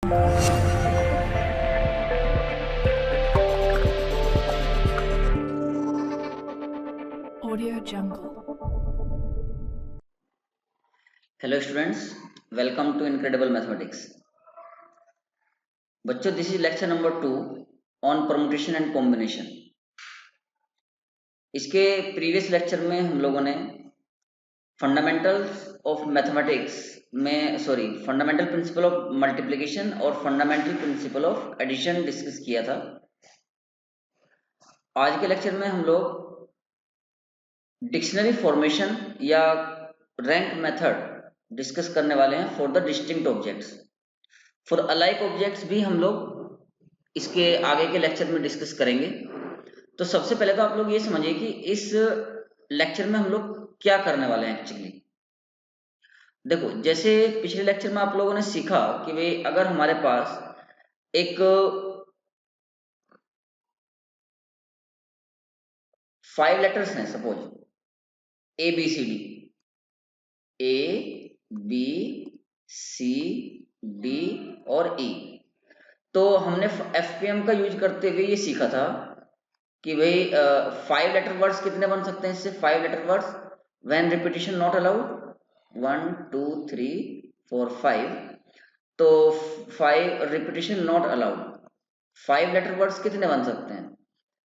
Audio Jungle. Hello students, welcome to incredible mathematics. बच्चों, this is lecture number 2 on permutation and combination. इसके previous lecture में हम लोगों ने फंडामेंटल्स ऑफ मैथमेटिक्स में फंडामेंटल प्रिंसिपल ऑफ मल्टीप्लिकेशन और fundamental principle of addition discuss किया था। आज के लेक्चर में हम लोग डिक्शनरी फॉर्मेशन या रैंक मेथड डिस्कस करने वाले हैं for the distinct objects. For alike objects भी हम लोग इसके आगे के लेक्चर में डिस्कस करेंगे। तो सबसे पहले तो आप लोग ये समझिए कि इस लेक्चर में हम लोग क्या करने वाले हैं एक्चुअली। देखो, जैसे पिछले लेक्चर में आप लोगों ने सीखा कि भाई अगर हमारे पास एक 5 लेटर्स हैं, suppose A B C D, A B C D और ई। तो हमने एफपीएम का यूज करते हुए ये सीखा था कि भाई 5 लेटर वर्ड्स कितने बन सकते हैं इससे। 5 letter words when repetition not allowed, 1 2 3 4 5। तो 5 repetition not allowed, 5 letter words कितने बन सकते हैं।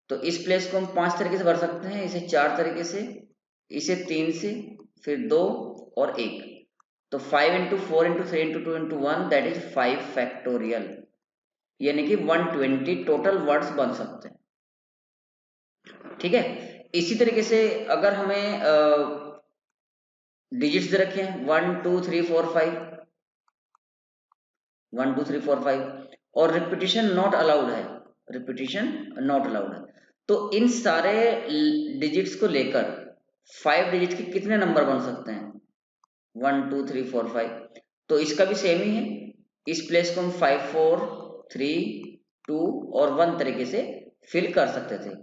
तो इस प्लेस को हम 5 तरीके से भर सकते हैं, इसे 4 तरीके से, इसे 3 से, फिर 2 और 1। तो 5 into 4 into 3 into 2 into 1 that is 5 factorial, यानी कि 120 टोटल वर्ड्स बन सकते हैं। ठीक है। इसी तरीके से अगर हमें डिजिट्स दे रखे हैं 1 2 3 4 5, 1 2 3 4 5 और रिपीटिशन नॉट अलाउड है, रिपीटिशन नॉट अलाउड है, तो इन सारे डिजिट्स को लेकर 5 डिजिट के कितने नंबर बन सकते हैं, 1 2 3 4 5। तो इसका भी सेम ही है, इस प्लेस को हम 5 4 3 2 और 1 तरीके से फिल कर सकते थे।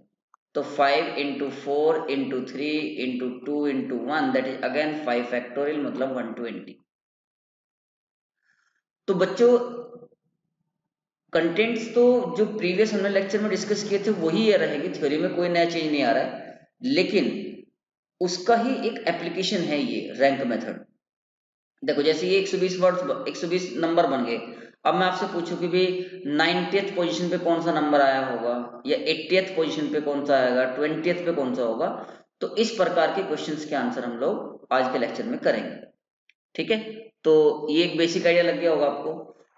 तो 5 into 4 into 3 into 2 into 1 that is again 5 factorial, मतलब 120। तो बच्चों, कंटेंट्स तो जो प्रीवियस हमने लेक्चर में डिस्कस किए थे वही ये रहेगी, थ्योरी में कोई नया चेंज नहीं आ रहा है, लेकिन उसका ही एक एप्लीकेशन है ये रैंक मेथड। देखो, जैसे ये 120 वर्ड्स, 120 नंबर बन गए। अब मैं आपसे पूछूं कि भाई 90th पोजीशन पे कौन सा नंबर आया होगा, या 80th पोजीशन पे कौन सा आएगा, 20th पे कौन सा होगा। तो इस प्रकार के क्वेश्चंस के आंसर हम लोग आज के लेक्चर में करेंगे। ठीक है। तो ये एक बेसिक आइडिया लग गया होगा आपको।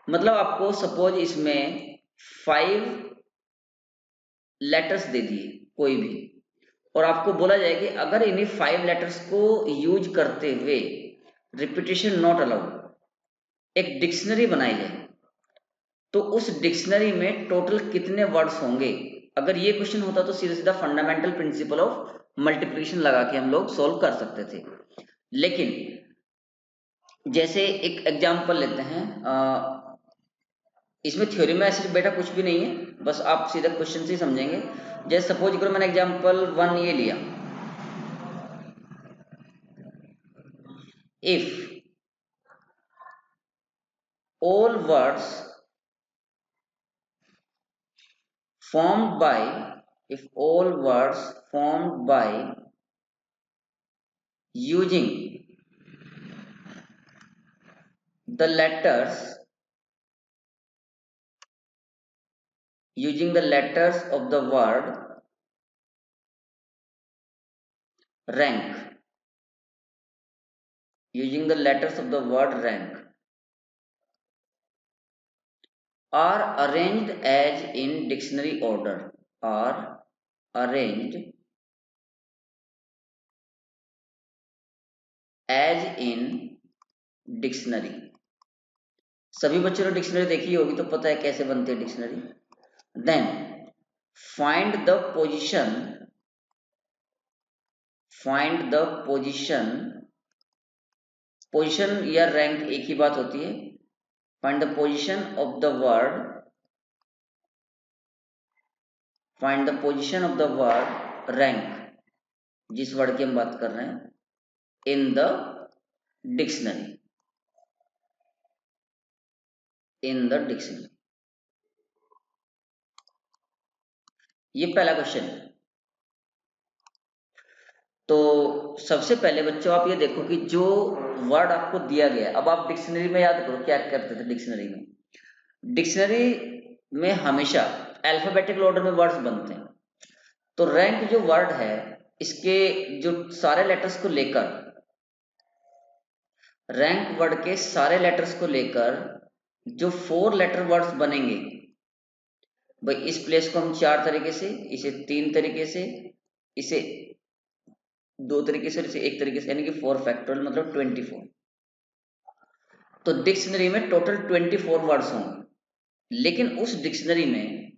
मतलब आपको सपोज इसमें 5 लेटर्स दे दिए कोई भी, और आपको बोला जाए कि अगर इन्हीं 5 लेटर्स को यूज करते हुए रिपीटिशन नॉट अलाउड एक डिक्शनरी बनाई जाए, तो उस डिक्शनरी में टोटल कितने वर्ड्स होंगे। अगर ये क्वेश्चन होता तो सीधा सीधा फंडामेंटल प्रिंसिपल ऑफ मल्टीप्लिकेशन लगा के हम लोग सोल्व कर सकते थे। लेकिन जैसे एक एग्जांपल लेते हैं, इसमें थ्योरी में ऐसे बेटा कुछ भी नहीं है, बस आप सीधा क्वेश्चन से ही समझेंगे। जैसे सपोज करो मैंने एग्जांपल 1 ये लिया, if all words formed by if all words formed by using the letters of the word rank, using the letters of the word rank are arranged as in dictionary order, are arranged as in dictionary। सभी बच्चों ने dictionary देखी होगी तो पता है कैसे बनती है dictionary. Then find the position, find the position, position या रैंक एक ही बात होती है। Find the position of the word, find the position of the word rank, जिस वर्ड की हम बात कर रहे हैं, in the dictionary. In the dictionary. ये पहला क्वेश्चन है। तो सबसे पहले बच्चों आप ये देखो कि जो वर्ड आपको दिया गया है, अब आप डिक्शनरी में याद करो क्या करते थे डिक्शनरी में। डिक्शनरी में हमेशा अल्फाबेटिकल ऑर्डर में वर्ड्स बनते हैं। तो रैंक जो वर्ड है, इसके जो सारे लेटर्स को लेकर, रैंक वर्ड के सारे लेटर्स को लेकर जो 4 लेटर वर्ड्स बनेंगे, भाई इस प्लेस को हम 4 तरीके से, इसे 3 तरीके से, इसे 2 तरीके से, इसे 1 तरीके से, यानी कि 4 फैक्टोरियल मतलब 24। तो डिक्शनरी में टोटल 24 वर्ड्स होंगे। लेकिन उस डिक्शनरी में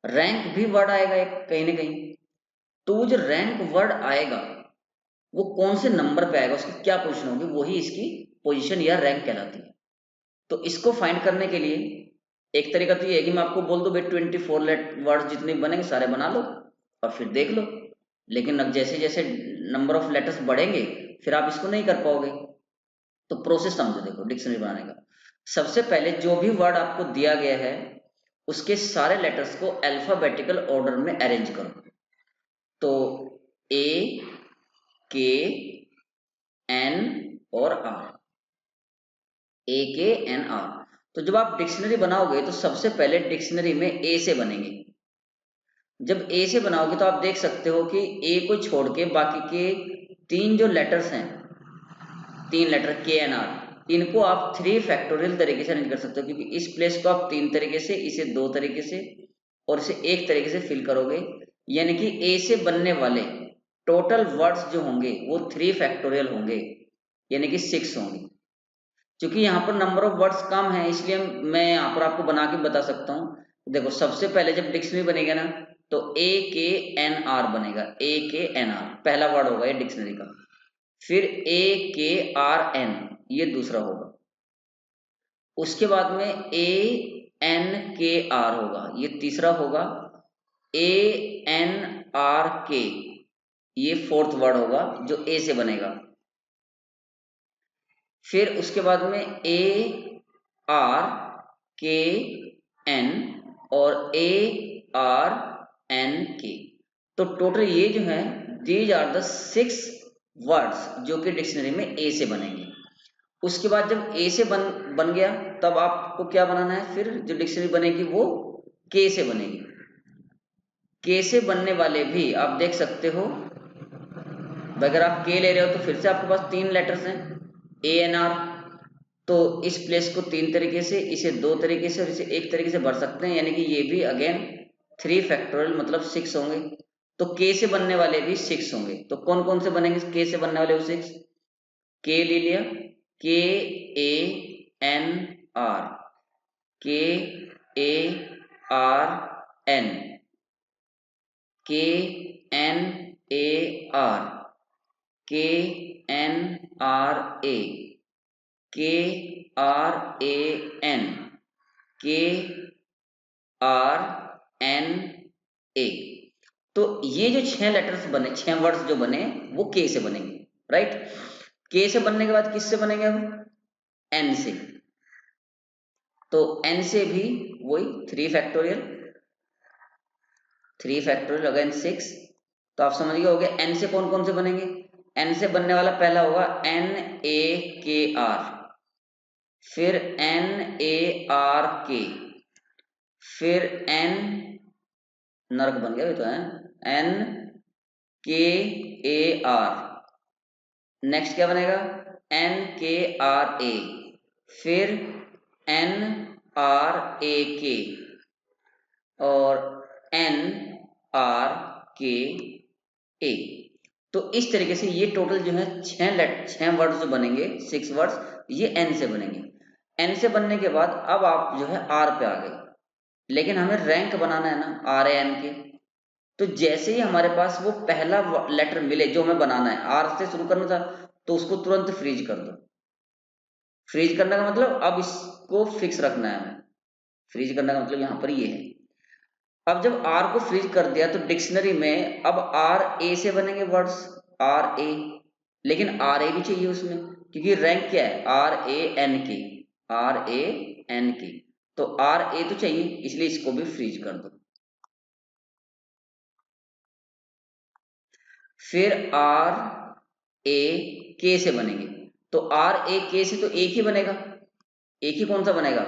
रैंक भी वर्ड आएगा एक कहीं ना कहीं। तो वो जो रैंक वर्ड आएगा वो कौन से नंबर पे आएगा, उसकी क्या पोजीशन होगी, वही इसकी पोजीशन या रैंक कहलाती है। तो इसको फाइंड करने के लिए एक तरीका तो ये है कि मैं आपको बोल दूं भाई 24 वर्ड जितने बनेंगे सारे बना लो और फिर देख लो। लेकिन अब जैसे जैसे नंबर ऑफ लेटर्स बढ़ेंगे फिर आप इसको नहीं कर पाओगे। तो प्रोसेस समझो, देखो डिक्शनरी बनाने का। सबसे पहले जो भी वर्ड आपको दिया गया है उसके सारे लेटर्स को अल्फाबेटिकल ऑर्डर में अरेंज करो। तो ए, के, एन और आर, ए के एन आर। तो जब आप डिक्शनरी बनाओगे तो सबसे पहले डिक्शनरी में ए से बनेंगे। जब ए से बनाओगे तो आप देख सकते हो कि ए को छोड़ के बाकी के 3 जो लेटर्स हैं, 3 लेटर के एन आर, इनको आप 3 फैक्टोरियल तरीके से अरेंज कर सकते हो। क्योंकि इस प्लेस को आप 3 तरीके से, इसे 2 तरीके से और इसे 1 तरीके से फिल करोगे। यानी कि ए से बनने वाले टोटल वर्ड्स जो होंगे वो 3 फैक्टोरियल होंगे, यानी कि 6 होंगे। क्योंकि यहाँ पर नंबर ऑफ वर्ड्स कम है इसलिए मैं यहाँ पर आपको बना के बता सकता हूँ। देखो सबसे पहले जब डिक्शनरी बनेगा ना तो ए के एन आर बनेगा। ए के एन आर पहला वर्ड होगा ये डिक्शनरी का। फिर ए के आर एन ये दूसरा होगा। उसके बाद में ए एन के आर होगा, ये तीसरा होगा। ए एन आर के ये फोर्थ वर्ड होगा जो ए से बनेगा। फिर उसके बाद में ए आर के एन और ए आर एन के। तो टोटल ये जो है दीज आर द 6 वर्ड्स जो कि डिक्शनरी में ए से बनेंगे। उसके बाद जब ए से बन गया तब आपको क्या बनाना है, फिर जो डिक्शनरी बनेगी वो के से बनेगी। के से बनने वाले भी आप देख सकते हो, अगर आप के ले रहे हो तो फिर से आपके पास 3 लेटर्स हैं ए एन आर। तो इस प्लेस को 3 तरीके से, इसे 2 तरीके से और इसे 1 तरीके से भर सकते हैं। यानी कि ये भी अगेन 3 फैक्टोरियल मतलब 6 होंगे। तो के से बनने वाले भी 6 होंगे। तो कौन कौन से बनेंगे के से बनने वाले वो 6? के ले लिया, के A N R, K A R N, के N A are, K N R A, के आर ए एन, के आर एन ए। तो ये जो 6 लेटर्स बने, 6 वर्ड्स जो बने वो के से बनेंगे, राइट। के से बनने के बाद किससे बनेंगे अब? एन से। तो एन से भी वही 3 फैक्टोरियल, 3 फैक्टोरियल अगेन 6। तो आप समझ गए हो गए एन से कौन कौन से बनेंगे। एन से बनने वाला पहला होगा एन ए के आर, फिर एन ए आर के, फिर एन, नर्क बन गया ये तो है, एन के ए आर। नेक्स्ट क्या बनेगा? एन के आर ए, फिर एन आर ए के और एन आर के ए। तो इस तरीके से ये टोटल जो है 6 वर्ड्स जो बनेंगे, 6 वर्ड्स, ये एन से बनेंगे। एन से बनने के बाद अब आप जो है आर पे आ गए। लेकिन हमें रैंक बनाना है ना आर ए एन के। तो जैसे ही हमारे पास वो पहला लेटर मिले जो हमें बनाना है, आर से शुरू करना था, तो उसको तुरंत फ्रीज कर दो। फ्रीज करने का मतलब अब इसको फिक्स रखना है हमें। फ्रीज करने का मतलब यहाँ पर ये है। अब जब आर को फ्रीज कर दिया तो डिक्शनरी में अब आर ए से बनेंगे वर्ड्स, आर ए। लेकिन आर ए भी चाहिए उसमें, क्योंकि रैंक क्या है? आर ए एन के, आर ए एन के, तो आर ए तो चाहिए, इसलिए इसको भी फ्रीज कर दो। फिर आर ए के से बनेंगे, तो आर ए के से तो एक ही बनेगा, एक ही कौन सा बनेगा,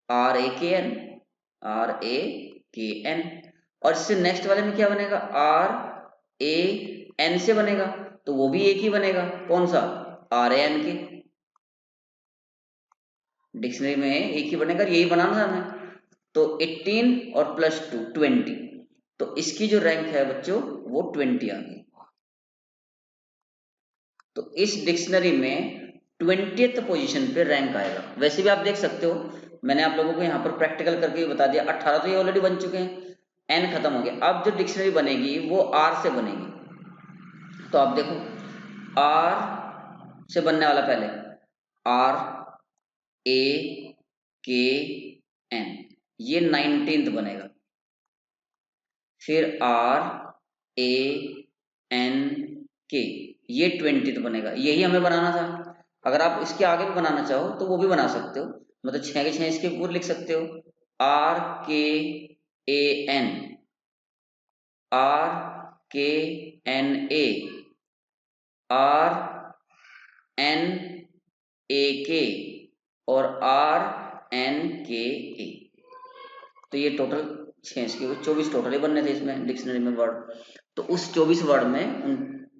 आर ए के एन, आर ए के एन। और इससे नेक्स्ट वाले में क्या बनेगा, आर ए एन से बनेगा, तो वो भी एक ही बनेगा, कौन सा, आर ए एन के। डिक्शनरी में एक ही बनेगा, यही बनाना था हमें। तो 18 और +2 20, तो इसकी जो रैंक है बच्चों वो 20 आ गई। तो इस डिक्शनरी में 20th पोजीशन पे रैंक आएगा। वैसे भी आप देख सकते हो, मैंने आप लोगों को यहाँ पर प्रैक्टिकल करके भी बता दिया। 18 तो ये ऑलरेडी बन चुके हैं, एन खत्म हो गया। अब जो डिक्शनरी बनेगी वो आर से बनेगी। तो आप देखो, आर से बनने वाला पहले आर ए के एन, ये 19th बनेगा। फिर आर ए एन के, ये 20th बनेगा। यही हमें बनाना था। अगर आप इसके आगे भी बनाना चाहो तो वो भी बना सकते हो, मतलब 6 के 6 इसके पूरे लिख सकते हो। R K A N, R K N A, R N A K और आर एन के ए। तो ये टोटल 6 इसके 24 टोटल ही बनने थे इसमें डिक्शनरी में वर्ड। तो उस 24 वर्ड में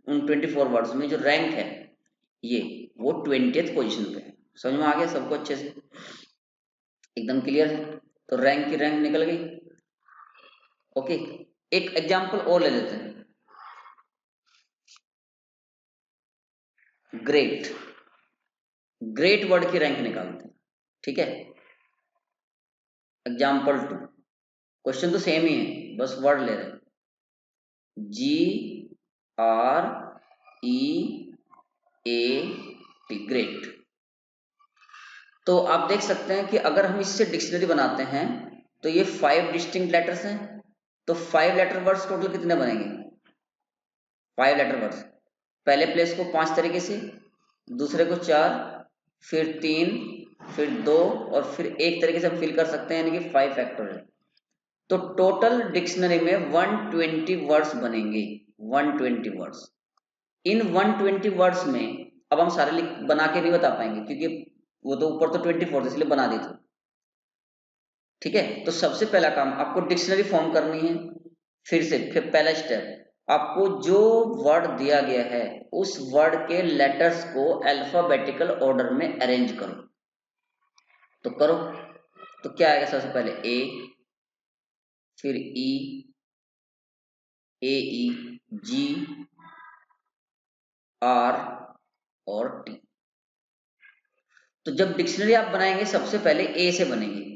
उन 24 वर्ड्स में जो रैंक है ये, वो 20th पोजीशन पे है। समझ में आ गया सबको अच्छे से, एकदम क्लियर है। तो रैंक की रैंक निकल गई। ओके, एक एग्जांपल और ले लेते हैं। ग्रेट, ग्रेट वर्ड की रैंक निकालते हैं, ठीक है। एग्जाम्पल 2, क्वेश्चन तो सेम ही है, बस वर्ड ले रहे हैं। G R E A T, great. तो आप देख सकते हैं कि अगर हम इससे डिक्शनरी बनाते हैं तो ये 5 डिस्टिंक्ट लेटर्स हैं। तो 5 लेटर वर्ड्स टोटल कितने बनेंगे, 5 लेटर वर्ड्स। पहले प्लेस को 5 तरीके से, दूसरे को 4, फिर 3, फिर 2 और फिर 1 तरीके से हम फिल कर सकते हैं, यानी कि 5 फैक्टोरियल। तो टोटल डिक्शनरी में 120 वर्ड्स बनेंगे, 120 वर्ड्स। इन 120 वर्ड्स में अब हम सारे बना के नहीं बता पाएंगे, क्योंकि वो तो ऊपर तो 24 इसलिए बना दी थी, ठीक है। तो सबसे पहला काम आपको डिक्शनरी फॉर्म करनी है। फिर पहला स्टेप, आपको जो वर्ड दिया गया है उस वर्ड के लेटर्स को अल्फाबेटिकल ऑर्डर में अरेंज करो। तो करो, तो क्या आएगा, सबसे पहले ए, फिर ई, ए ई, जी, आर और टी। तो जब डिक्शनरी आप बनाएंगे सबसे पहले ए से बनेगी।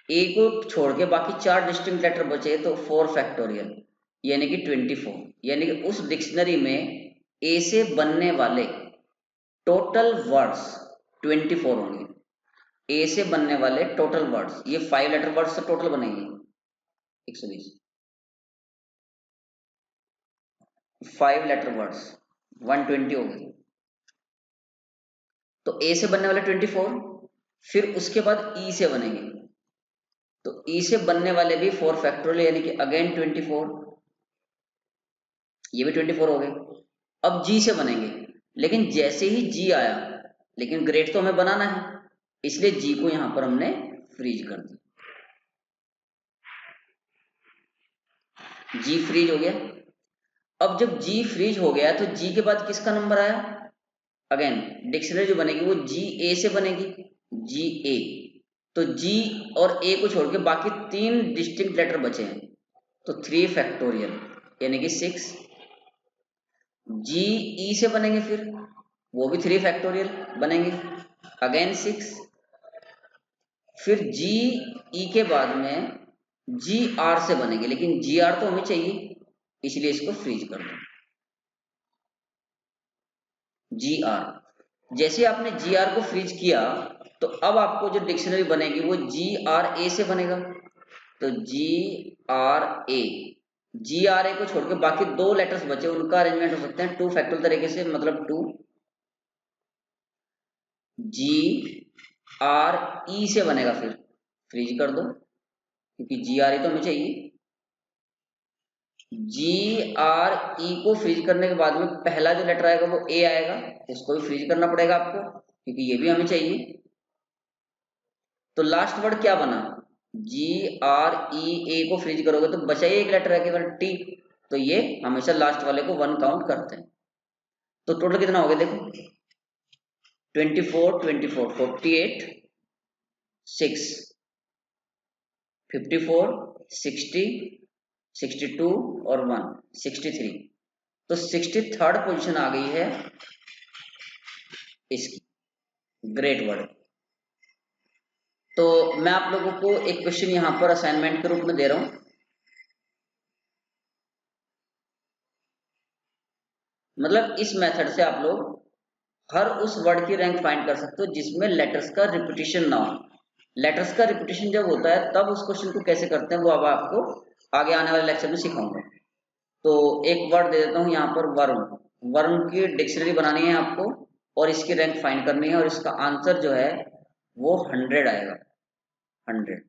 ए को छोड़ के बाकी 4 डिस्टिंक्ट लेटर बचे, तो 4 फैक्टोरियल यानी कि 24, यानी कि उस डिक्शनरी में ए से बनने वाले टोटल वर्ड्स 24 होंगे। ए से बनने वाले टोटल वर्ड्स, ये 5 लेटर वर्ड्स से टोटल बनेंगे 120, 5 लेटर वर्ड्स 120 हो गए। तो ए से बनने वाले 24, फिर उसके बाद ई से बनेंगे। तो ई से बनने वाले भी 4 फैक्टोरियल यानी कि अगेन 24, ये भी 24 हो गए। अब जी से बनेंगे, लेकिन जैसे ही जी आया, लेकिन ग्रेड तो हमें बनाना है, इसलिए जी को यहां पर हमने फ्रीज कर दिया। जी फ्रीज हो गया। अब जब जी फ्रीज हो गया तो जी के बाद किसका नंबर आया, अगेन डिक्शनरी जो बनेगी वो जी ए से बनेगी, जी ए। तो जी और ए को छोड़ के बाकी 3 डिस्टिंक्ट लेटर बचे हैं, तो 3 फैक्टोरियल यानी कि 6। जी ई से बनेंगे, फिर वो भी 3 फैक्टोरियल बनेंगे, अगेन 6। फिर जी ई के बाद में जी आर से बनेंगे, लेकिन जी आर तो हमें चाहिए, इसलिए इसको फ्रीज कर दो। जी आर, जैसे आपने जी आर को फ्रीज किया तो अब आपको जो डिक्शनरी बनेगी वो जी आर ए से बनेगा। तो जी R A, ji R A को छोड़ के बाकी 2 लेटर्स बचे, उनका अरेंजमेंट हो सकते हैं 2 फैक्टोरियल तरीके से, मतलब 2 जी आर ई से बनेगा, फिर फ्रीज कर दो क्योंकि जी आर ई तो हमें चाहिए। जी आर ई को फ्रीज करने के बाद में पहला जो लेटर आएगा वो ए आएगा, इसको भी फ्रीज करना पड़ेगा आपको क्योंकि ये भी हमें चाहिए। तो लास्ट वर्ड क्या बना, जी आर ई ए को फ्रीज करोगे तो बचा ही एक लेटर है केवल टी, तो ये हमेशा लास्ट वाले को 1 काउंट करते हैं। तो टोटल कितना हो गया देखो, 24 24 48 6 54 60 62 और 1 63। तो 63rd पोजीशन आ गई है इसकी, ग्रेट वर्ड। तो मैं आप लोगों को एक क्वेश्चन यहां पर असाइनमेंट के रूप में दे रहा हूं। मतलब इस मेथड से आप लोग हर उस वर्ड की रैंक फाइंड कर सकते हो जिसमें लेटर्स का रिपीटिशन ना हो। लेटर्स का रिपीटिशन जब होता है तब उस क्वेश्चन को कैसे करते हैं वो अब आपको आगे आने वाले लेक्चर में सिखाऊंगा। तो एक वर्ड दे देता हूँ यहाँ पर, वर्म। वर्म की डिक्शनरी बनानी है आपको और इसकी रैंक फाइंड करनी है, और इसका आंसर जो है वो 100 आएगा, 100।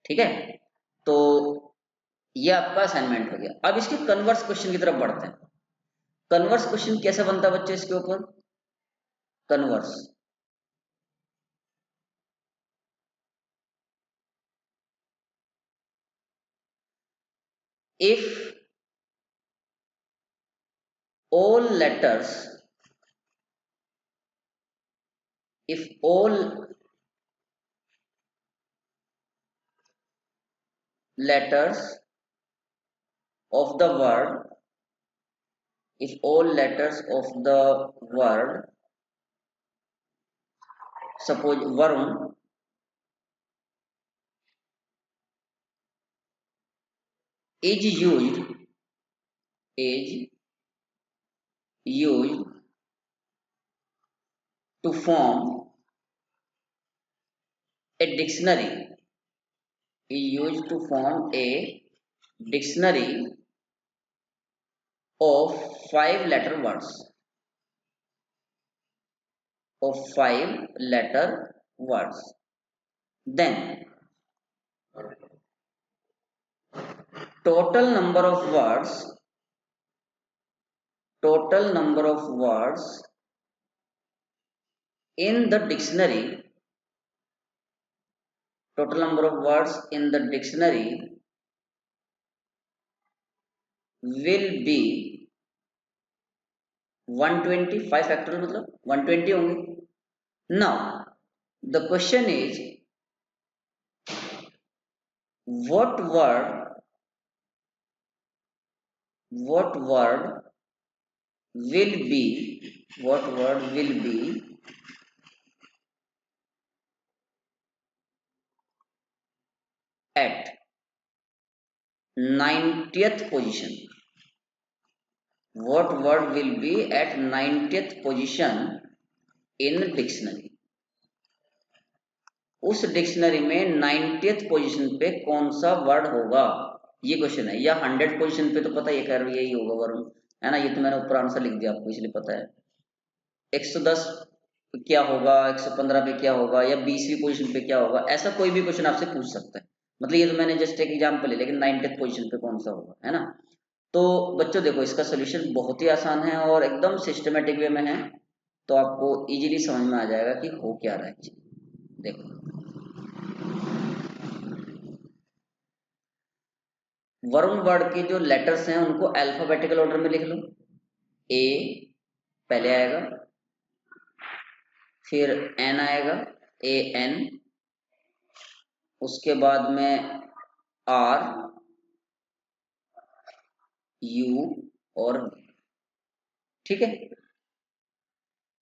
ठीक है, तो ये आपका असाइनमेंट हो गया। अब इसके कन्वर्स क्वेश्चन की तरफ बढ़ते हैं। कन्वर्स क्वेश्चन कैसे बनता है बच्चे, इसके ऊपर converse, if all letters, if all letters of the word, if all letters of the word, suppose worm, is used to form a dictionary, is used to form a dictionary of 5-letter words, of 5-letter words. Then total number of words, total number of words in the dictionary, total number of words in the dictionary will be 120, 5 factorial मतलब 120 होंगे। Now the question is, what word will be, what word will be at 90th position, what word will be at 90th position in dictionary, उस dictionary में 90th position पे कौन सा word होगा, ये question है। या 100 पोजीशन पे तो पता है, खैर यही होगा वरुण, है ना, ये तो मैंने ऊपर आंसर लिख दिया आपको इसलिए पता है। 110 पे क्या होगा, 115 पे क्या होगा, या 20वीं पोजीशन पे क्या होगा, ऐसा कोई भी क्वेश्चन आपसे पूछ सकता है। मतलब ये तो मैंने जस्ट एक एग्जाम्पल है, लेकिन 90th पोजीशन पे कौन सा होगा, है ना। तो बच्चों देखो, इसका सोल्यूशन बहुत ही आसान है और एकदम सिस्टमेटिक वे में है, तो आपको इजीली समझ में आ जाएगा कि हो क्या रहा है। देखो, वर्म वर्ड के जो लेटर्स हैं उनको अल्फाबेटिकल ऑर्डर में लिख लो। ए पहले आएगा, फिर एन आएगा, ए एन, उसके बाद में आर, यू और, ठीक है।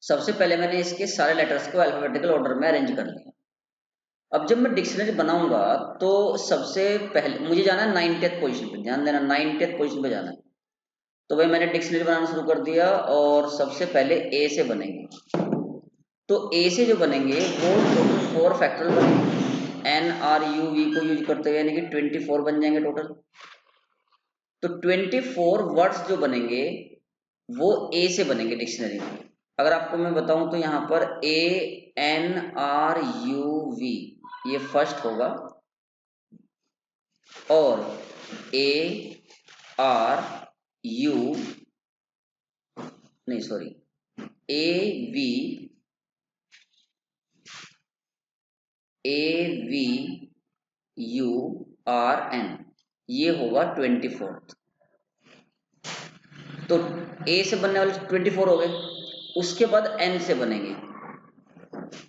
सबसे पहले मैंने इसके सारे लेटर्स को अल्फाबेटिकल ऑर्डर में अरेंज कर लिया। अब जब मैं डिक्शनरी बनाऊंगा तो सबसे पहले मुझे जाना है 90th पोजीशन पे, ध्यान देना 90th पोजीशन पे जाना है। तो भाई मैंने डिक्शनरी बनाना शुरू कर दिया और सबसे पहले ए से बनेंगे। तो ए से जो बनेंगे वो टोटल 4 फैक्टोरियल बनेंगे, एन आर यू वी को यूज करते हुए, यानी कि 24 बन जाएंगे टोटल। तो 24 वर्ड्स जो बनेंगे वो ए से बनेंगे डिक्शनरी में। अगर आपको मैं बताऊं तो यहाँ पर ANRUV ये फर्स्ट होगा, और ARU नहीं सॉरी AVURN ये होगा 24th। तो A से बनने वाले 24 हो गए। उसके बाद N से बनेंगे,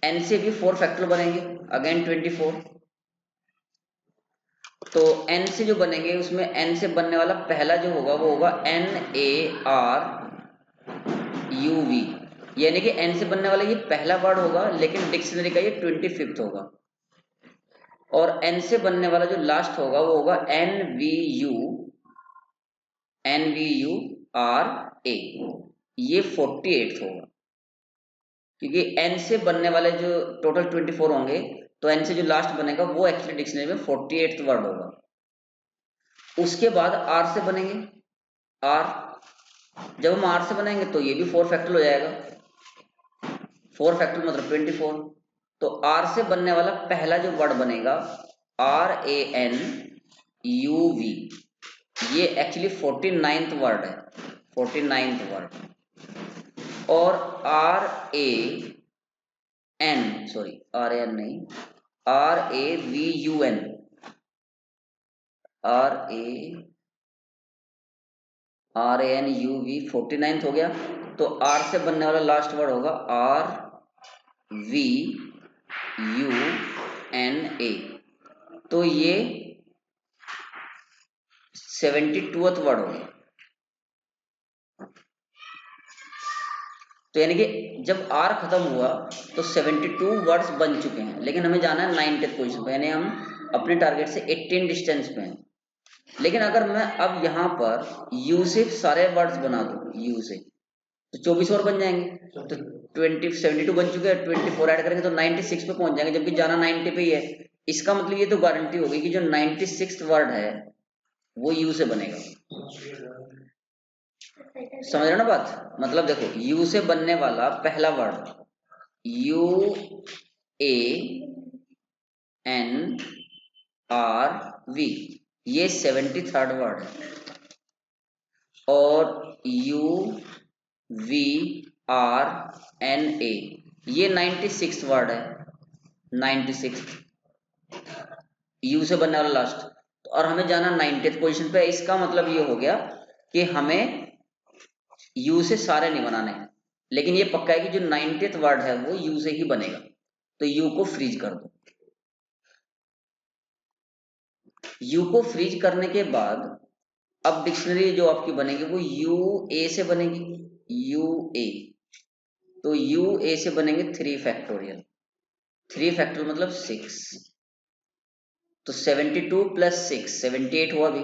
N से भी 4 फैक्टर बनेंगे, अगेन 24। तो N से जो बनेंगे उसमें N से बनने वाला पहला जो होगा वो होगा NARUV, यानी कि N से बनने वाला ये पहला वर्ड होगा, लेकिन डिक्शनरी का ये 25th होगा। और N से बनने वाला जो लास्ट होगा वो होगा NVURA, ये 48th होगा। क्योंकि N से बनने वाले जो टोटल 24 होंगे, तो N से जो लास्ट बनेगा वो एक्चुअली डिक्शनरी में 48th वर्ड होगा। उसके बाद R से बनेंगे। R, जब हम R से बनाएंगे तो ये भी 4 फैक्टर हो जाएगा, 4 फैक्टर मतलब 24। तो R से बनने वाला पहला जो वर्ड बनेगा RANUV, ये एक्चुअली 49th वर्ड है, 49th वर्ड। और RAN नहीं, RAVUN, RANUV 49th हो गया। तो R से बनने वाला लास्ट वर्ड होगा RVUNA, तो ये 72th वर्ड हो गया। तो यानी कि जब R खत्म हुआ तो 72 वर्ड्स बन चुके हैं, लेकिन हमें जाना है 90th पोजीशन पे, यानी हम अपने टारगेट से 18 डिस्टेंस पे हैं। लेकिन अगर मैं अब यहाँ पर U से सारे वर्ड्स बना दूं, U से, तो 24 और बन जाएंगे। तो 72 बन चुके हैं, 24 ऐड करेंगे तो 96 पे पहुंच जाएंगे, जबकि जाना 90 पे ही है। इसका मतलब ये तो गारंटी होगी कि जो 96th वर्ड है वो U से बनेगा। समझ रहे हो ना बात? मतलब देखो, U से बनने वाला पहला वर्ड UANRV, ये 73rd वर्ड है। और UVRNA, ये 96th वर्ड है, 96th U से बनने वाला लास्ट। और हमें जाना 90th पोजीशन पे। इसका मतलब ये हो गया कि हमें U से सारे नहीं बनाने, लेकिन ये पक्का है कि जो 90th वर्ड है वो U से ही बनेगा। तो U को फ्रीज कर दो। U को फ्रीज करने के बाद अब डिक्शनरी जो आपकी बनेगी वो UA से बनेगी, UA। तो UA से बनेंगे 3 फैक्टोरियल, 3 फैक्टोरियल मतलब 6। तो 72 प्लस 6 78 हुआ भी।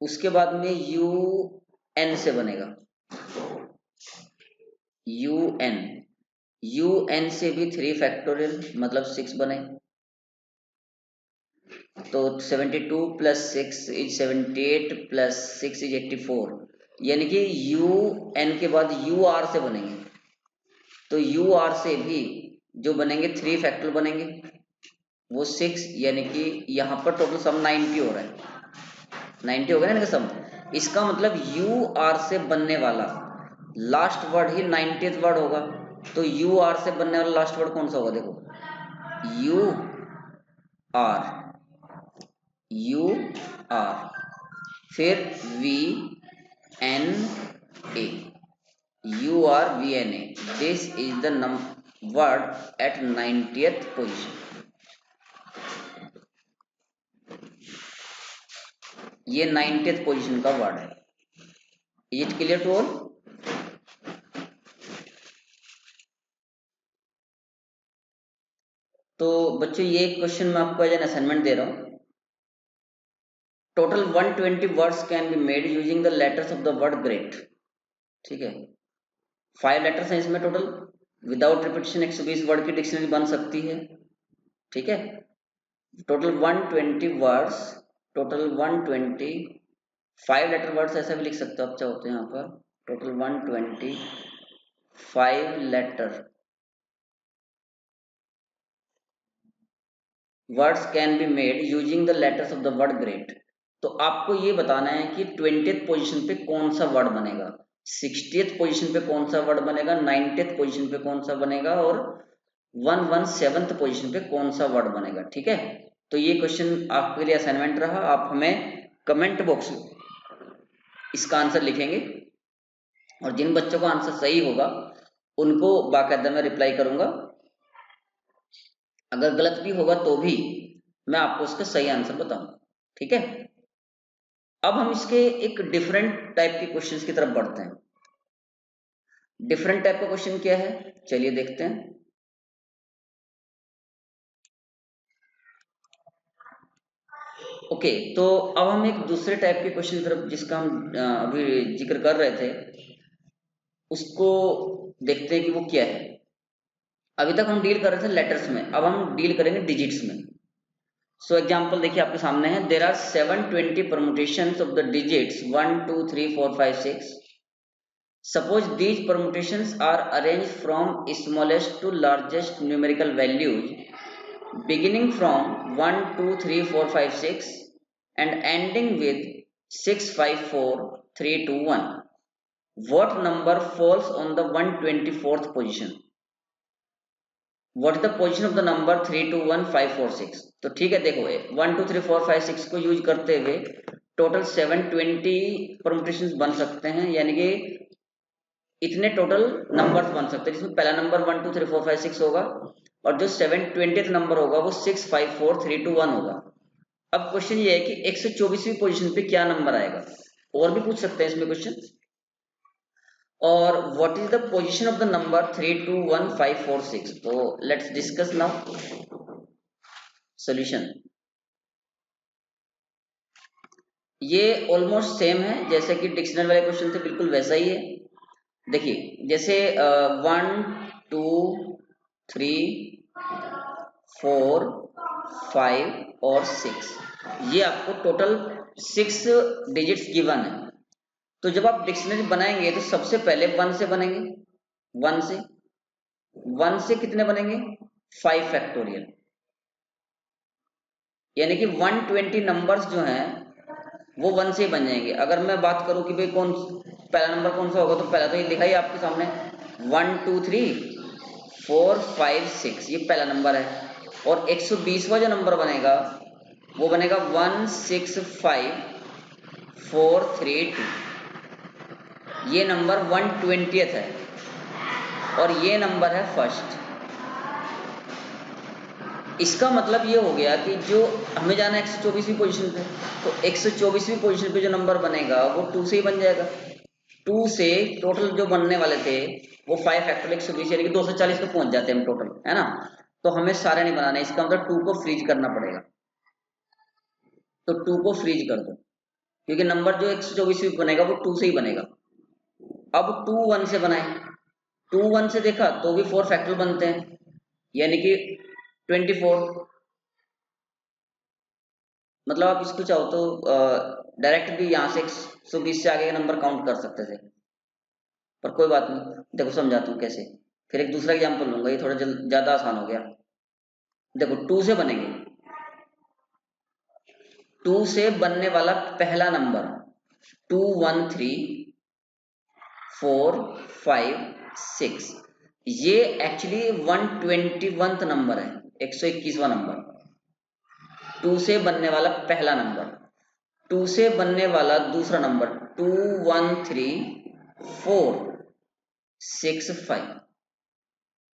उसके बाद में UN से बनेगा, UN से भी 3 फैक्टोरियल मतलब 6 बने। तो 72 प्लस 6 इज 78 प्लस 6 इज 84, यानी कि UN के बाद UR से बनेंगे। तो UR से भी जो बनेंगे 3 फैक्टोरियल बनेंगे, वो 6, यानी कि यहाँ पर टोटल सम 90 हो रहा है, 90 हो गया ना सम। इसका मतलब UR से बनने वाला लास्ट वर्ड ही 90th वर्ड होगा। तो UR से बनने वाला लास्ट वर्ड कौन सा होगा? देखो, UR, फिर VNA, URVNA, this is the word at 90th position. ये 90th पोजीशन का वर्ड है। Is it clear to all? तो बच्चों, ये क्वेश्चन मैं आपको एज एन असाइनमेंट दे रहा हूं। Total 120 words can be made using the letters of the word great. ठीक है, 5 लेटर्स हैं इसमें टोटल। विदाउट रिपीटेशन 120 वर्ड की डिक्शनरी बन सकती है। ठीक है, total 120 words, total 120 5 letter words ऐसा भी लिख सकते हो आप चाहो तो यहाँ पर। Total 120 5 letter words can be made using the letters of the word great। तो आपको ये बताना है कि 20th पोजीशन पे कौन सा वर्ड बनेगा, 60th पोजीशन पे कौन सा वर्ड बनेगा, 90th पोजीशन पे कौन सा बनेगा और 117th पोजीशन पे कौन सा वर्ड बनेगा। ठीक है, तो ये क्वेश्चन आपके लिए असाइनमेंट रहा। आप हमें कमेंट बॉक्स में इसका आंसर लिखेंगे और जिन बच्चों का आंसर सही होगा उनको बाकायदा मैं रिप्लाई करूंगा। अगर गलत भी होगा तो भी मैं आपको उसका सही आंसर बताऊंगा। ठीक है, अब हम इसके एक डिफरेंट टाइप के क्वेश्चंस की तरफ बढ़ते हैं। डिफरेंट टाइप का क्वेश्चन क्या है, चलिए देखते हैं। ओके, तो अब हम एक दूसरे टाइप के क्वेश्चन की तरफ, जिसका हम अभी जिक्र कर रहे थे, उसको देखते हैं कि वो क्या है। अभी तक हम डील कर रहे थे लेटर्स में, अब हम डील करेंगे डिजिट्स में। सो एग्जाम्पल देखिए आपके सामने है, there are 720 permutations of the digits 1 2 3 4 5 6। Suppose these permutations are arranged from smallest to largest numerical values beginning from 1 2 3 4 5 6 and ending with 6 5 4 3 2 1। What number falls on the 124th position? What is the position of the number 3 2 1 5 4 6? तो ठीक है, देखो 1 2 3 4 5 6 को use करते हुए total 720 permutations बन सकते हैं, यानी कि इतने टोटल नंबर्स बन सकते हैं, जिसमें पहला नंबर 1 2 3 4 5 6 होगा और जो 720th नंबर होगा वो 6 5 4 3 2 1 होगा। अब क्वेश्चन ये है कि 124वीं पोजीशन पे क्या नंबर आएगा, और भी पूछ सकते हैं इसमें क्वेश्चन। और what is the position of the number 3 2 1 5 4 6? तो लेट्स डिस्कस नाउ सॉल्यूशन। ये ऑलमोस्ट सेम है जैसे कि डिक्शनरी वाले क्वेश्चन थे, बिल्कुल वैसा ही है। देखिए जैसे 1 2 3 4 5 और 6, ये आपको टोटल 6 डिजिट्स गिवन है। तो जब आप डिक्शनरी बनाएंगे तो सबसे पहले 1 से बनेंगे, 1 से 1 से कितने बनेंगे, 5 फैक्टोरियल, यानी कि 120 नंबर्स जो हैं वो 1 से ही बन जाएंगे। अगर मैं बात करूं कि भाई कौन पहला नंबर कौन सा होगा, तो पहला तो ये लिखा ही आपके सामने 1 2 3 4 5 6, ये पहला नंबर है। और 120वां जो नंबर बनेगा वो बनेगा 1 6 5 4 3 2, ये नंबर 120th है और ये नंबर है फर्स्ट। इसका मतलब ये हो गया कि जो हमें जाना है 124वीं पोजीशन पे, तो 124वीं पोजीशन पे जो नंबर बनेगा वो 2 से ही बन जाएगा। 2 से टोटल जो बनने वाले थे वो 5 फैक्टोरियल 120, यानी कि 240 पे पहुंच जाते हैं हम टोटल, है ना। तो हमें सारे नहीं बनाने, इसका मतलब 2 को फ्रीज करना पड़ेगा। तो 2 को फ्रीज कर दो, क्योंकि नंबर जो 124वीं बनेगा वो 2 से ही बनेगा। अब 2 1 से बनाए, 2 1 से देखा तो भी 4 फैक्टोरियल बनते हैं, यानी कि 24। मतलब आप इसको चाहो तो डायरेक्ट भी यहाँ से 120 से आगे का नंबर काउंट कर सकते थे, पर कोई बात नहीं, देखो समझाता हूँ कैसे। फिर एक दूसरा एग्जाम्पल लूंगा, ये थोड़ा ज्यादा आसान हो गया। देखो 2 से बनेंगे, 2 से बनने वाला पहला नंबर 2 1 3 4 5 6, ये एक्चुअली 121th नंबर है, 121वां नंबर। 2 से बनने वाला पहला नंबर, 2 से बनने वाला दूसरा नंबर 2 1 3 4 6 5,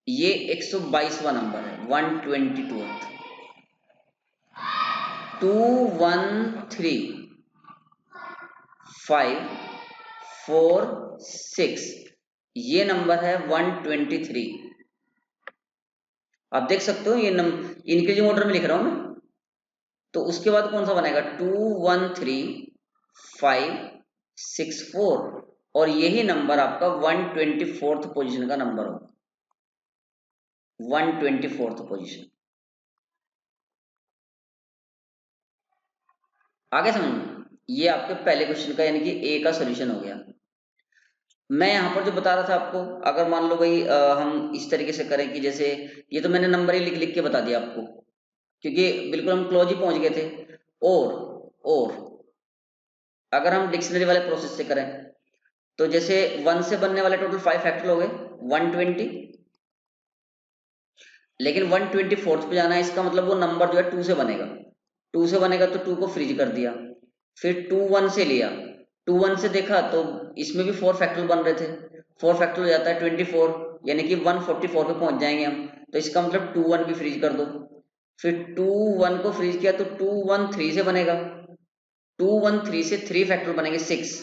ये 122वां नंबर है, 122th। 2 1 3 5 4 6, ये नंबर है 123। आप देख सकते हो ये इंक्रीजिंग ऑर्डर में लिख रहा हूं मैं। तो उसके बाद कौन सा बनेगा, 2 1 3 5 6 4, और यही नंबर आपका 124th पोजीशन का नंबर होगा, 124th पोजीशन। आगे समझ में, ये आपके पहले क्वेश्चन का यानी कि ए का सॉल्यूशन हो गया। मैं यहाँ पर जो बता रहा था आपको, अगर मान लो भाई हम इस तरीके से करें कि जैसे ये तो मैंने नंबर ही लिख लिख के बता दिया आपको, क्योंकि बिल्कुल हम क्लोज ही पहुंच गए थे। और अगर हम डिक्शनरी वाले प्रोसेस से करें, तो जैसे 1 से बनने वाले टोटल 5 फैक्टर हो गए 120, लेकिन 124th पे जाना है, इसका मतलब वो नंबर जो है 2 से बनेगा। 2 से बनेगा तो 2 को फ्रीज कर दिया, फिर 2 1 से लिया, 2 1 से देखा तो इसमें भी 4 फैक्टर बन रहे थे, 4 फैक्टर हो जाता है 24, यानी कि 144 पे पहुंच जाएंगे हम। तो इसका मतलब 2 1 भी फ्रीज कर दो, फिर 2 1 को फ्रीज किया तो 2 1 3 से बनेगा, 2 1 3 से 3 फैक्टर बनेंगे 6,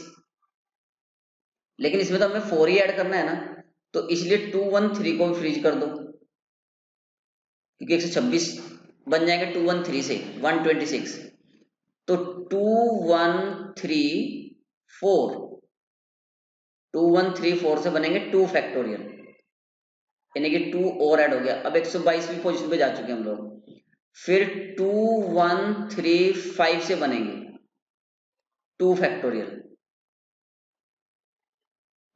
लेकिन इसमें तो हमें 4 ही ऐड करना है ना, तो इसलिए 2 1 3 को भी फ्रीज कर दो, क्योंकि 126 बन जाएंगे 2 1 3 से 126। तो 2 1 3 4, 2 1 3 4 से बनेंगे 2 फैक्टोरियल, यानी कि 2 और ऐड हो गया। अब 122वीं पोजीशन पे जा चुके हैं हम लोग। फिर 2 1 3 5 से बनेंगे 2 फैक्टोरियल,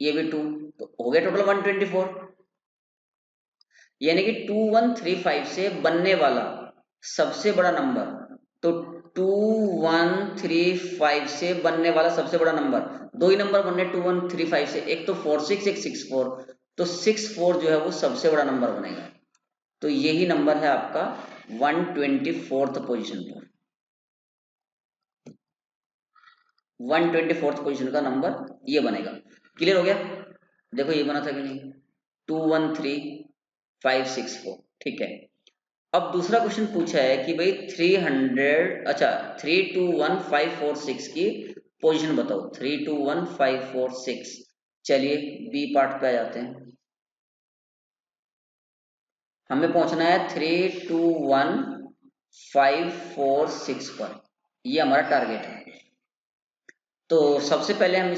ये भी 2, तो हो गया टोटल 124। यानी कि 2 1 3 5 से बनने वाला सबसे बड़ा नंबर, तो 2 1 3 5 से बनने वाला सबसे बड़ा नंबर, दो ही नंबर बनने 2 1 3 5 से, एक तो 4 6 एक 6 4, तो 6 4 जो है वो सबसे बड़ा नंबर बनेगा। तो यही नंबर है आपका 124th पोजीशन पर, 124th पोजीशन का नंबर ये बनेगा। क्लियर हो गया? देखो ये बना था कि नहीं, 2 1 3 5 6 4, ठीक है। अब दूसरा क्वेश्चन पूछा है कि भाई 300, अच्छा 3 2 1 5 4 6 की पोजीशन बताओ, 3 2 1 5 4 6। चलिए बी पार्ट पे आ जाते हैं। हमें पहुंचना है 3 2 1 5 4 6 पर, ये हमारा टारगेट है। तो सबसे पहले हम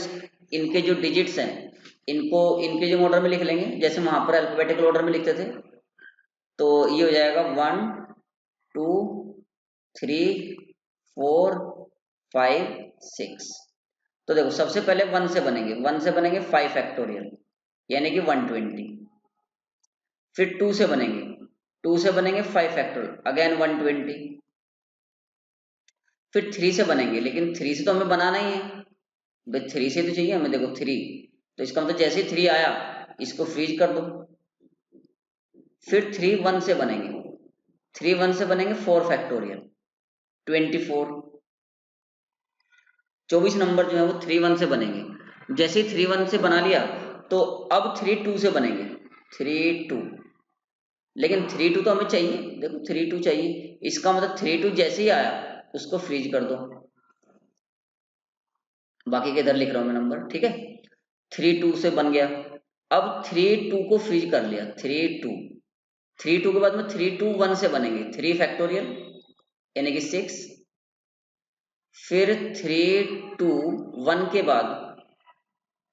इनके जो डिजिट्स हैं, इनको इनके जो ऑर्डर में लिख लेंगे, जैसे वहां पर अल्फाबेटिकल ऑर्डर में लिखते थे। तो ये हो जाएगा 1 2 3 4 5 6। तो देखो सबसे पहले 1 से बनेंगे, 1 से बनेंगे 5 फैक्टोरियल, यानी कि 120। फिर 2 से बनेंगे, 2 से बनेंगे 5 फैक्टोरियल, अगेन 120। फिर 3 से बनेंगे, लेकिन 3 से तो हमें बनाना ही है भाई, 3 से तो चाहिए हमें, देखो 3, तो इसका मतलब जैसे ही 3 आया इसको फ्रीज कर दो। फिर 3 1 से बनेंगे, 3 1 से बनेंगे 4 फैक्टोरियल 24, 24 नंबर जो है वो 3 1 से बनेंगे। जैसे ही 3 1 से बना लिया तो अब 3 2 से बनेंगे, 3 2, लेकिन 3 2 तो हमें चाहिए, देखो 3 2 चाहिए, इसका मतलब 3 2 जैसे ही आया उसको फ्रीज कर दो। बाकी के इधर लिख रहा हूं मैं नंबर, ठीक है। 3 2 से बन गया, अब 3 2 को फ्रीज कर लिया, 3 2, 3 2 के बाद में 3 2 1 से बनेंगे 3 फैक्टोरियल, यानी कि 6। फिर 3 2 1 के बाद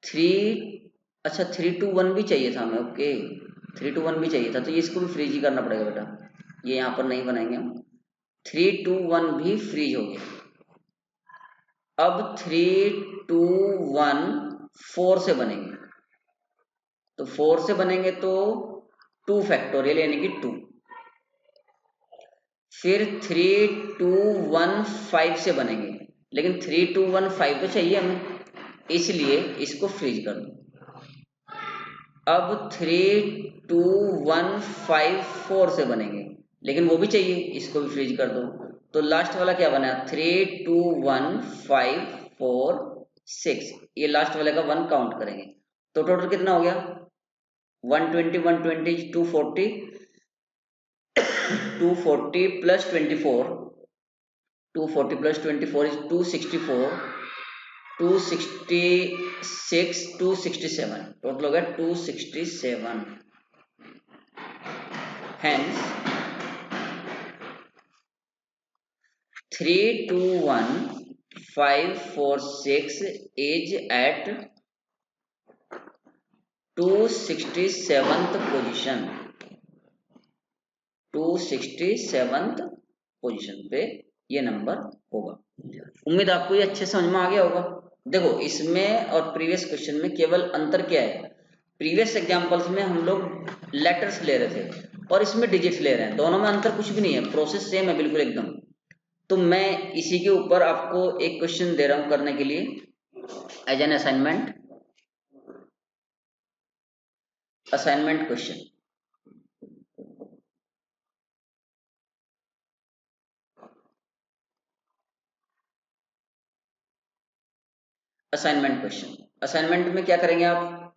3, अच्छा 3 2 1 भी चाहिए था हमें, ओके 3 2 1 भी चाहिए था, तो ये इसको भी फ्रीज ही करना पड़ेगा बेटा, ये यहाँ पर नहीं बनाएंगे हम। 3 2 1 भी फ्रीज हो गया। अब 3 2 1 4 से बनेंगे, तो 4 से बनेंगे तो 2 फैक्टोरियल, यानी कि 2। फिर 3 2 1 5 से बनेंगे, लेकिन 3 2 1 5 तो चाहिए हमें, इसलिए इसको फ्रीज कर दो। अब 3 2 1 5 4 से बनेंगे, लेकिन वो भी चाहिए, इसको भी फ्रीज कर दो। तो लास्ट वाला क्या बना, 3 2 1 5 4 6, ये लास्ट वाले का 1 काउंट करेंगे, तो टोटल कितना हो गया 120 120 240, 240 प्लस 24, 240 प्लस 24 इज 264, 266 267, टोटल हो गया 267। Hence 3 2 1 5 4 6 is at 267th position, 267th position पे ये नंबर होगा। उम्मीद आपको ये अच्छे समझ में आ गया होगा। देखो इसमें और प्रीवियस क्वेश्चन में केवल अंतर क्या है, प्रीवियस एग्जांपल्स में हम लोग लेटर्स ले रहे थे और इसमें डिजिट्स ले रहे हैं, दोनों में अंतर कुछ भी नहीं है, प्रोसेस सेम है बिल्कुल एकदम। तो मैं इसी के ऊपर आपको एक क्वेश्चन दे रहा हूं करने के लिए as an assignment, assignment question. Assignment question, assignment में क्या करेंगे आप,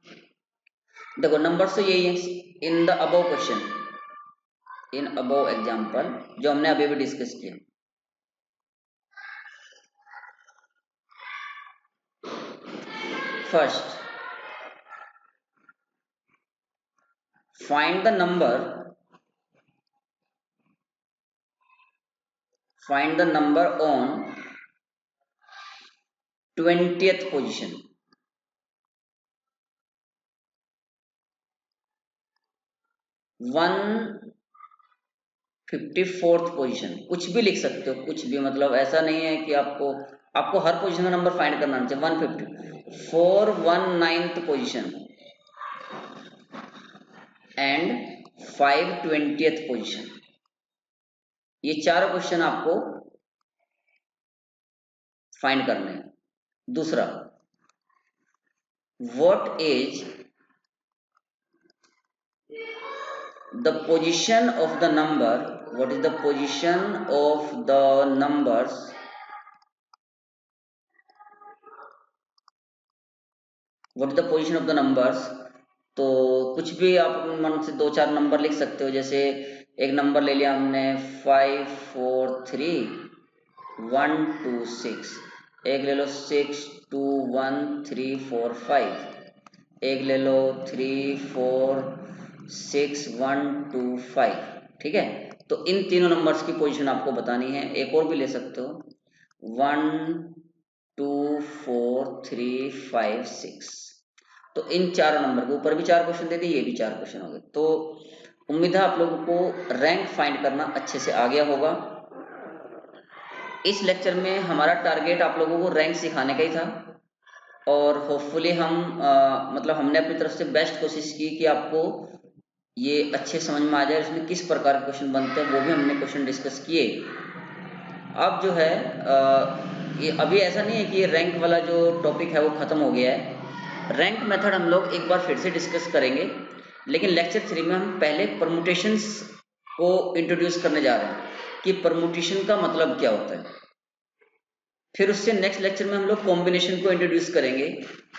देखो नंबर तो यही है in the above question, in above example जो हमने अभी भी डिस्कस किया। First find the number, find the number on 20th position, 154th position, कुछ भी लिख सकते हो, कुछ भी, मतलब ऐसा नहीं है कि आपको आपको हर पोजीशन का नंबर फाइंड करना चाहिए। 150 for 19th position and 520th position, ये चार क्वेश्चन आपको फाइंड करने हैं। दूसरा, what is the position of the number, what is the position of the numbers, what is the position of the numbers, तो कुछ भी आप मन से दो चार नंबर लिख सकते हो, जैसे एक नंबर ले लिया हमने 5 4 3 1 2 6, एक ले लो 6 2 1 3 4 5, एक ले लो 3 4 6 1 2 5, ठीक है। तो इन तीनों नंबर्स की पोजीशन आपको बतानी है। एक और भी ले सकते हो 1 2 4 3 5 6, तो इन चार नंबर के ऊपर भी चार क्वेश्चन दे दिए, ये भी चार क्वेश्चन हो गए। तो उम्मीद है आप लोगों को रैंक फाइंड करना अच्छे से आ गया होगा। इस लेक्चर में हमारा टारगेट आप लोगों को रैंक सिखाने का ही था और होपफुली हम मतलब हमने अपनी तरफ से बेस्ट कोशिश की कि आपको ये अच्छे समझ में आ जाए, इसमें किस प्रकार के क्वेश्चन बनते हैं वो भी हमने क्वेश्चन डिस्कस किए। अब जो है ये अभी ऐसा नहीं है कि ये रैंक वाला जो टॉपिक है वो खत्म हो गया है। रैंक मेथड हम लोग एक बार फिर से डिस्कस करेंगे, लेकिन लेक्चर 3 में हम पहले परमुटेशंस को इंट्रोड्यूस करने जा रहे हैं कि परमुटेशन का मतलब क्या होता है। फिर उससे नेक्स्ट लेक्चर में हम लोग कॉम्बिनेशन को इंट्रोड्यूस करेंगे।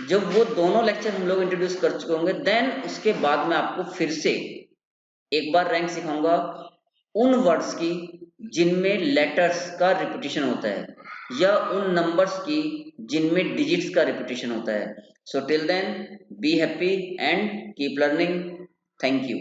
जब वो दोनों लेक्चर हम लोग इंट्रोड्यूस कर चुके होंगे, देन उसके बाद में आपको फिर से एक बार रैंक सिखाऊंगा उन वर्ड्स की जिनमें लेटर्स का रिपीटिशन होता है, या उन नंबर्स की जिनमें डिजिट्स का रिपीटिशन होता है। So till then be happy and keep learning. Thank you.